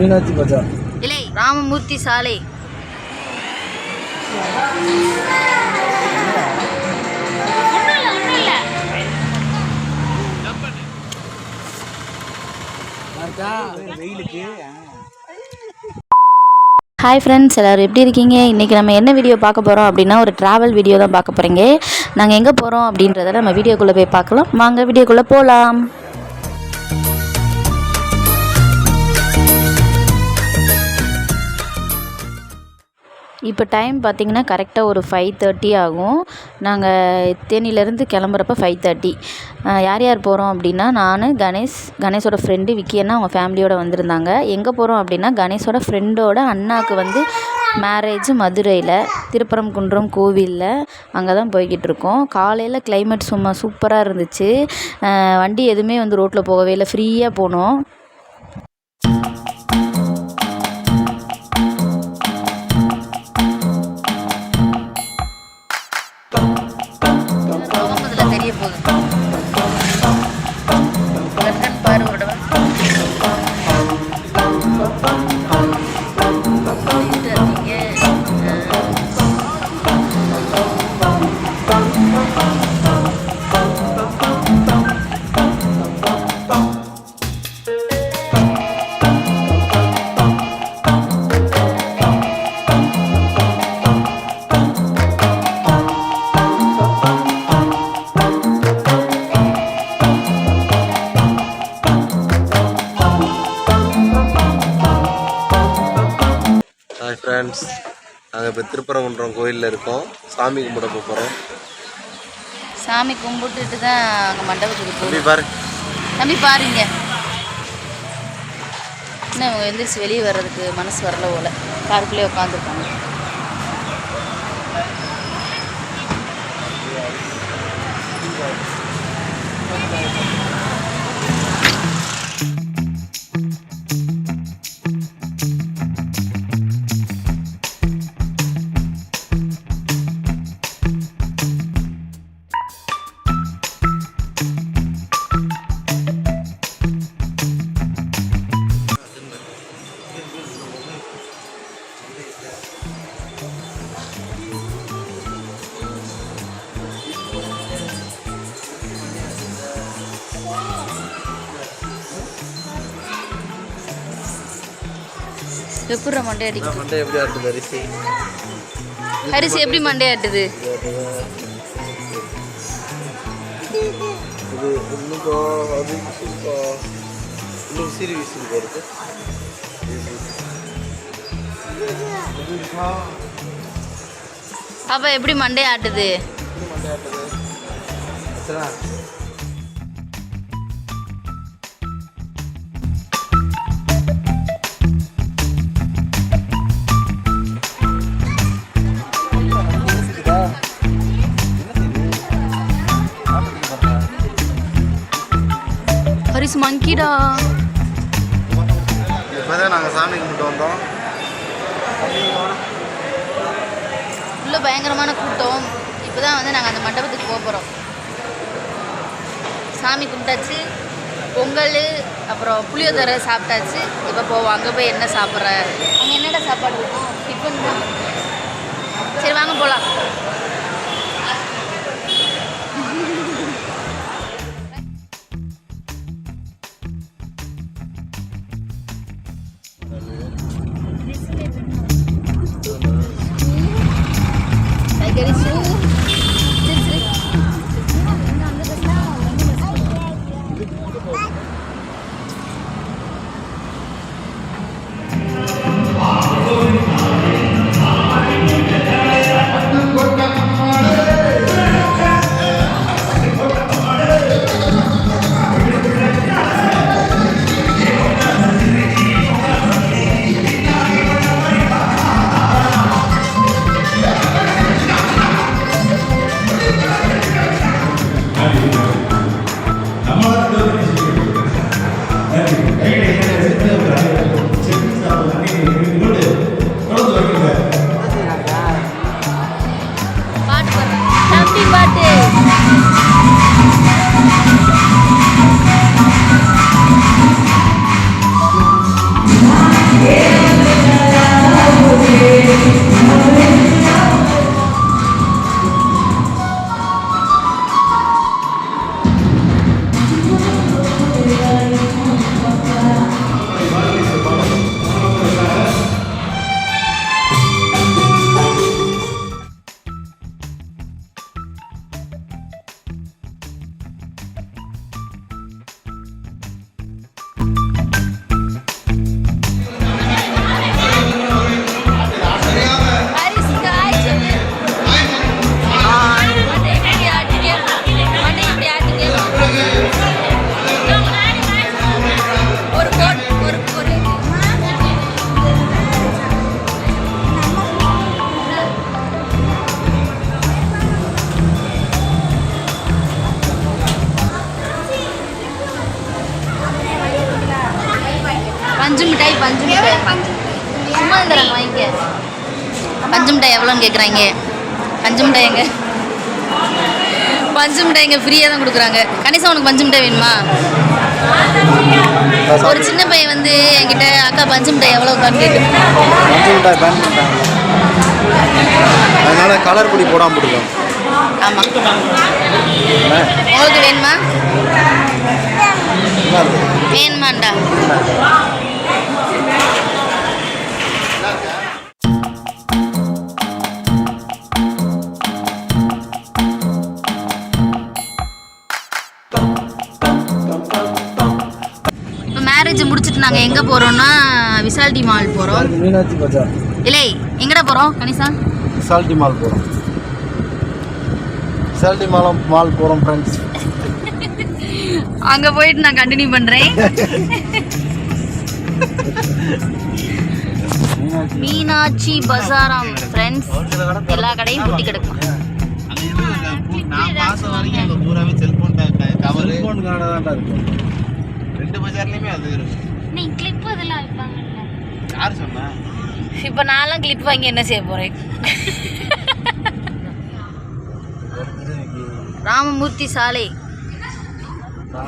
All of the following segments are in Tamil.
மீனாட்சி பஜார் இல்லை ராமமூர்த்தி சாலை. ஹாய் ஃப்ரெண்ட்ஸ், எல்லோரும் எப்படி இருக்கீங்க? இன்றைக்கி நம்ம என்ன வீடியோ பார்க்க போகிறோம் அப்படின்னா ஒரு ட்ராவல் வீடியோ தான் பார்க்க போகிறீங்க. நாங்கள் எங்கே போகிறோம் அப்படின்றத நம்ம வீடியோக்குள்ளே போய் பார்க்கலாம். வாங்க வீடியோக்குள்ளே போகலாம். இப்போ டைம் பார்த்திங்கன்னா கரெக்டாக ஒரு 5:30 ஆகும். நாங்கள் தேனியிலேருந்து கிளம்புறப்ப 5:30. யார் யார் போகிறோம் அப்படின்னா நான், கணேஷோட ஃப்ரெண்டு விக்கி அண்ணா அவங்க ஃபேமிலியோடு வந்திருந்தாங்க. எங்கே போகிறோம் அப்படின்னா கணேஷோட ஃப்ரெண்டோட அண்ணாவுக்கு வந்து மேரேஜ் மதுரையில் திருப்பரங்குன்றம் கோவிலில். அங்கே தான் போய்கிட்டு இருக்கோம். காலையில் கிளைமேட் சும்மா சூப்பராக இருந்துச்சு. வண்டி எதுவுமே வந்து ரோட்டில் போகவே இல்லை, ஃப்ரீயாக போனோம். ஃப்ரெண்ட்ஸ், நாங்கள் இப்போ திருப்பரங்குன்றம் கோயிலில் இருக்கோம். சாமி கும்பிட போகிறோம். சாமி கும்பிட்டுட்டு தான் அங்கே மண்டபத்துக்கு போய் பாரு தம்பி பாருங்க. இன்னும் அவங்க எந்திரிச்சு வெளியே வர்றதுக்கு மனசு வரல போல, காருக்குள்ளேயே உட்காந்துருக்காங்க. எப்படி மண்டே அடிக்குது? மண்டே எப்படி ஆட்டுது? அரிசி எப்படி மண்டே ஆட்டுது? பாப்பா எப்படி மண்டே ஆட்டுது? ஹரிஸ் மங்கிடா. இப்போதான் நாங்கள் சாமி கும்பிட்டு வந்தோம். உள்ள பயங்கரமான கூட்டம். இப்போ தான் வந்து நாங்கள் அந்த மண்டபத்துக்கு போக போகிறோம். சாமி கும்பிட்டாச்சு, பொங்கல் அப்புறம் புளியோதரை சாப்பிட்டாச்சு. இப்போ போவோம். அங்கே போய் என்ன சாப்பிட்ற, அங்கே என்னடா சாப்பாடு இருக்கும்? டிஃபன் தான். சரி வாங்க போகலாம். பஞ்சு மிட்டாய் சும்மா தராங்க வாங்கிக்க. பஞ்சு மிட்டாய் எவ்வளோன்னு கேட்குறாங்க. பஞ்சு மிட்டாய் எங்க? பஞ்சு மிட்டாய் இங்கே ஃப்ரீயாக தான் கொடுக்குறாங்க. கணிசா உனக்கு பஞ்சு மிட்டாய் வேணுமா? ஒரு சின்ன பையன் வந்து என்கிட்ட அக்கா பஞ்சு மிட்டாய் எவ்வளோக்கான்னு கேட்டு பஞ்சு மிட்டாய் பேன் பண்ணிட்டாங்க. அதனால கலர் பொடி போடாமல் போட்டுருக்கோம். ஆமாம். உங்களுக்கு வேணுமா? வேணுமாண்டா? இப்போ மேரேஜ் முடிச்சுட்டு நாங்கள் எங்கே போகிறோம்னா விசால்டி மால் போகிறோம். மீனாட்சி பஜார் இல்லை எங்கடா போகிறோம் கணிசா? விசால்டி மால் போகிறோம். விசால்டி மால் போகிறோம் ஃப்ரெண்ட்ஸ். அங்கே போயிட்டு நான் கண்டினியூ பண்ணுறேன். மீனாட்சி பஜாராம் ஃப்ரெண்ட்ஸ். எல்லா கடையும் பூட்டி கிடக்கும். இப்போ நான்லாம் கிளிப் வாங்கி என்ன செய்ய போகிறேன்? ராமமூர்த்தி சாலை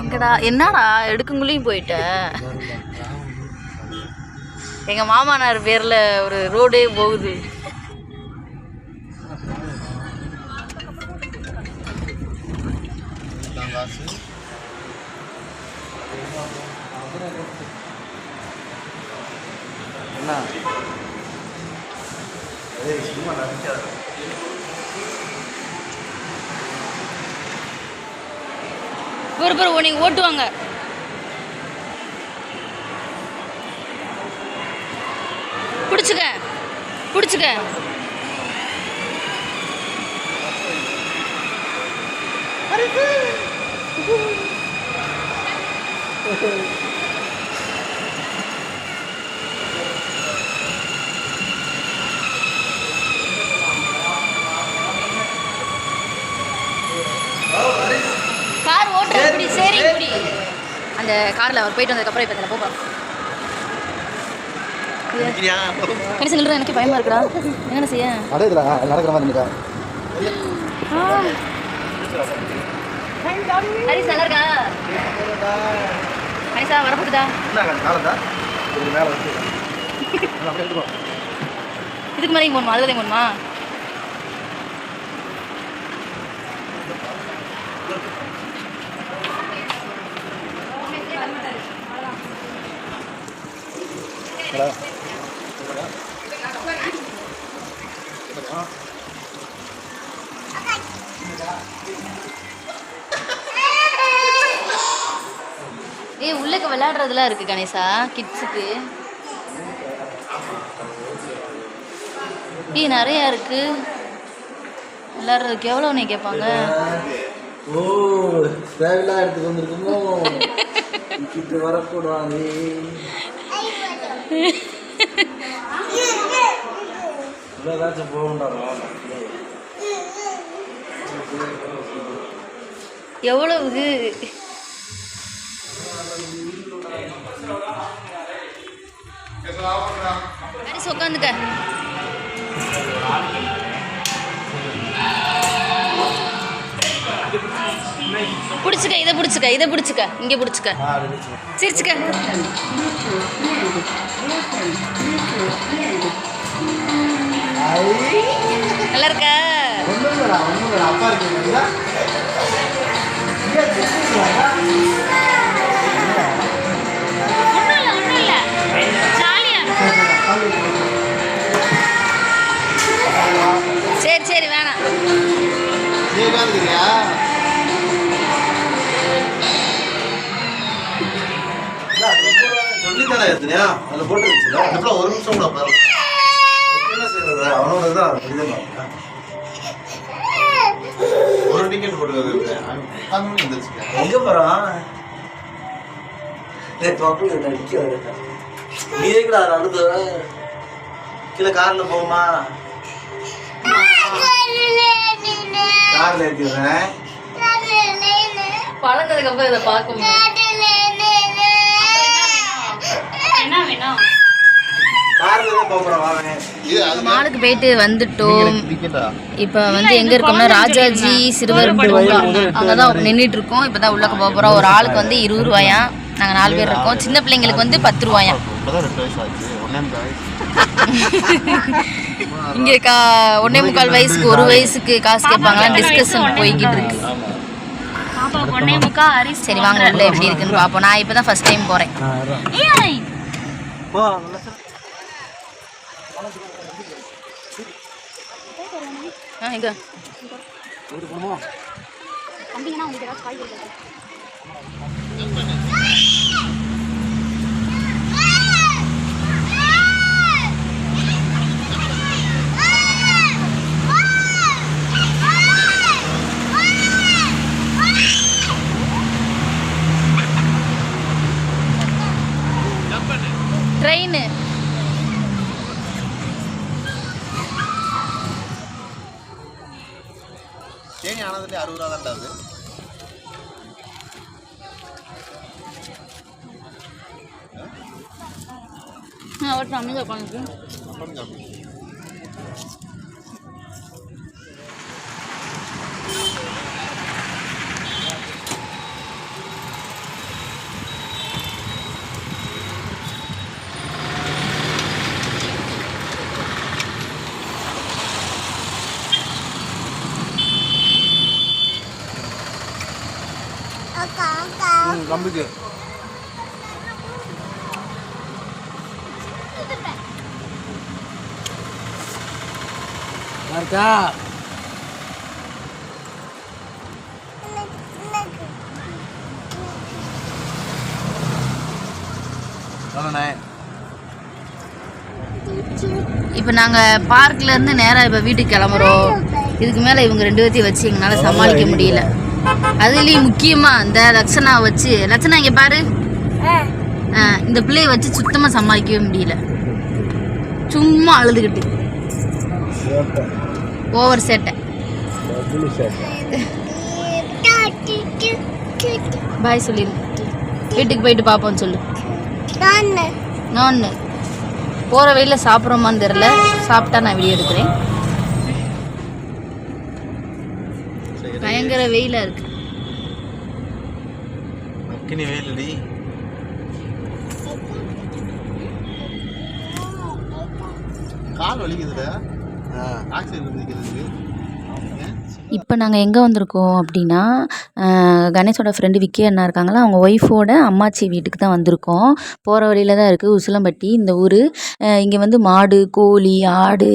எங்கடா? என்னடா எடுக்குங்குள்ளேயும் போயிட்ட? எங்கள் மாமனார் பேரில் ஒரு ரோடே போகுது. என்ன சும்மா நடிக்காது. பொறு நீங்கள் ஓட்டுவாங்க. பிடிச்சிக்க. கார் ஓட்டுற இப்படி சரி இப்படி அந்த காரில் அவர் போயிட்டு வந்ததுக்கப்புறம் இப்போ இதில் போகிறோம். கணிசம் சொல்கிறேன், எனக்கு பயமாக இருக்குடா. என்ன செய்ய? நடக்கிற மாதிரி இருக்கா? ஹரிஸ் நல்லா இருக்கா? ஹரிசா வரப்போகுதா? இதுக்கு மேலே போகணுமா? அதுதான் போகணுமா? உள்ளக்க விளையாடுறதுலாம் இருக்கு கணேசா கிட்ஸுக்கு. நிறையா இருக்கு விளையாடுறதுக்கு. எவ்வளோ நீ கேட்பாங்க? ஓ தேவையில்லாம் எடுத்துட்டு வந்திருக்குமோ? கிட்ட வரக்கூடாது. ஏதாச்சும் போகண்டாரா? எவ்வளவு? உட்காந்துக்க. பிடிச்சிக்க, இதை பிடிச்சிக்க, இதை பிடிச்சிக்க, இங்கே பிடிச்சிக்க, சிரிச்சுக்க. நல்லா இருக்க? அப்பா இருக்கு. சரி சரி வேணாம். சொல்லித்தானே எத்தனையா அதில் போட்டுருச்சுல அதுக்குள்ள ஒரு நிமிஷம் கூட பாருங்க. என்ன செய்யறது? அவ்வளோதான். ஒரு டிக்கெட் போட்டு எங்க போறான்? நீ எங்கடா அடுத்த கீழே கார்ல போகுமா? கார்ல ஏற்றிடுறேன். பழந்ததுக்கு அப்புறம் இதை பார்க்க முடியும். என்ன வேணும்? மாலுக்கு போயிட்டு வந்துட்டோம். இப்போ வந்து எங்கே இருக்கோம்னா ராஜாஜி சிறுவர் பூங்கா அங்கே தான் நின்றுட்டு இருக்கோம். இப்போ தான் உள்ளக்க போக போகிறோம். ஒரு ஆளுக்கு வந்து 20 ரூபாயா. நாங்கள் 4 பேர் இருக்கோம். சின்ன பிள்ளைங்களுக்கு வந்து 10 ரூபாயா. இங்கே 1.25 வயசுக்கு 1 வயசுக்கு காசு கேட்பாங்களாம். டிஸ்கஷன் போய்கிட்டு இருக்கு. சரி வாங்க உள்ள எப்படி இருக்குன்னு பார்ப்போம். நான் இப்போ தான் ஃபர்ஸ்ட் டைம் போகிறேன். இங்க ட்ரெயின் தேனி ஆனதுலேயே 60 ரூபா தான்டா அது. கம்பிக்கு இருக்கா இப்போ நாங்கள் பார்க்லேருந்து நேராக இப்போ வீட்டுக்கு கிளம்புறோம். இதுக்கு மேலே இவங்க 2 பேர்த்தையும் வச்சு எங்களால் சமாளிக்க முடியல. அதுலேயும் முக்கியமாக இந்த லட்சணா வச்சு லட்சணா இங்கே பாரு, இந்த பிள்ளையை வச்சு சுத்தமாக சமாளிக்கவே முடியல. சும்மா அழுதுகிட்டு ஓவர் சேட்டை. பாய் சொல்லிடு. வீட்டுக்கு போயிட்டு பார்ப்போம் சொல்லு. நான் போகிற வழியில் சாப்பிட்றோமான்னு தெரில. சாப்பிட்டா நான் வீடியோ எடுக்கிறேன். பயங்கர வெயிலாக இருக்கு. வெயிலடி கால் வலிக்குதுடா. ஆக்சிடென்ட் வலிக்குது. இப்போ நாங்கள் எங்கே வந்திருக்கோம் அப்படின்னா கணேஷோட ஃப்ரெண்டு விக்கி அண்ணா இருக்காங்களா, அவங்க ஒய்ஃபோட அம்மாச்சி வீட்டுக்கு தான் வந்திருக்கோம். போகிற வழியில் தான் இருக்குது உசிலம்பட்டி இந்த ஊர். இங்கே வந்து மாடு, கோழி, ஆடு,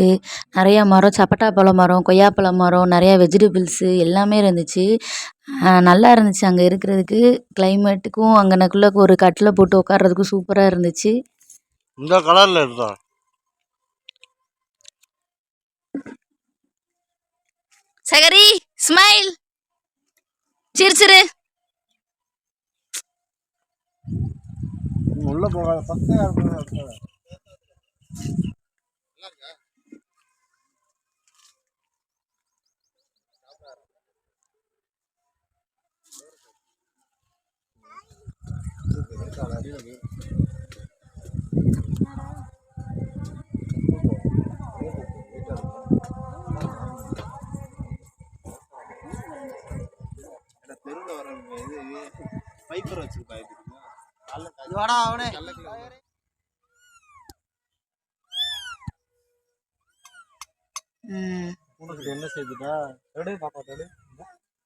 நிறையா மரம், சப்பட்டா பழ மரம், கொய்யாப்பழ மரம், நிறையா வெஜிடபிள்ஸு எல்லாமே இருந்துச்சு. நல்லா இருந்துச்சு அங்கே இருக்கிறதுக்கு. கிளைமேட்டுக்கும் அங்கனக்குள்ளே ஒரு கட்டில் போட்டு உட்கார்றதுக்கும் சூப்பராக இருந்துச்சு. இந்த கலரில் இருக்கா சகரி ஸ்மைல் சிரிச்சிரு. உள்ள போகாத பக்கம் தெருவில் வர இது பைப்பர் வச்சிருப்பா. அவனே என்ன செய்துட்டா தொடு பாப்பா தொடு.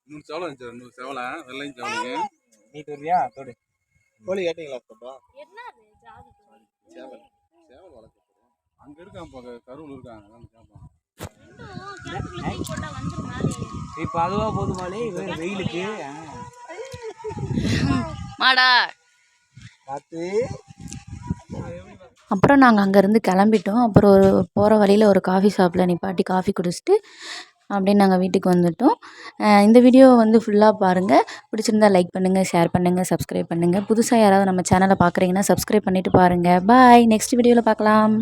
3 சேவலை இருந்துச்சு. 2 சேவலை வெள்ளையும் சேவலைங்க. நீ தொடுறியா தொடு. கோழி கேட்டீங்களா பாப்பா? சேவல் சேவல் வளர்க்க அங்கே இருக்கான் கருவில் இருக்காங்க கேட்பான். இப்போ அதுவா போதுமாலே வேறு வெயிலுக்கு மாடா பார்த்து. அப்புறம் நாங்கள் அங்கேருந்து கிளம்பிட்டோம். அப்புறம் போகிற வழியில் ஒரு காஃபி ஷாப்பில் நிப்பாட்டி காஃபி குடிச்சிட்டு அப்படியே நாங்கள் வீட்டுக்கு வந்துட்டோம். இந்த வீடியோவை வந்து ஃபுல்லாக பாருங்கள். பிடிச்சிருந்தா லைக் பண்ணுங்கள், ஷேர் பண்ணுங்கள், சப்ஸ்கிரைப் பண்ணுங்கள். புதுசாக யாராவது நம்ம சேனலை பார்க்குறீங்கன்னா சப்ஸ்கிரைப் பண்ணிவிட்டு பாருங்கள். பாய். நெக்ஸ்ட் வீடியோவில் பார்க்கலாம்.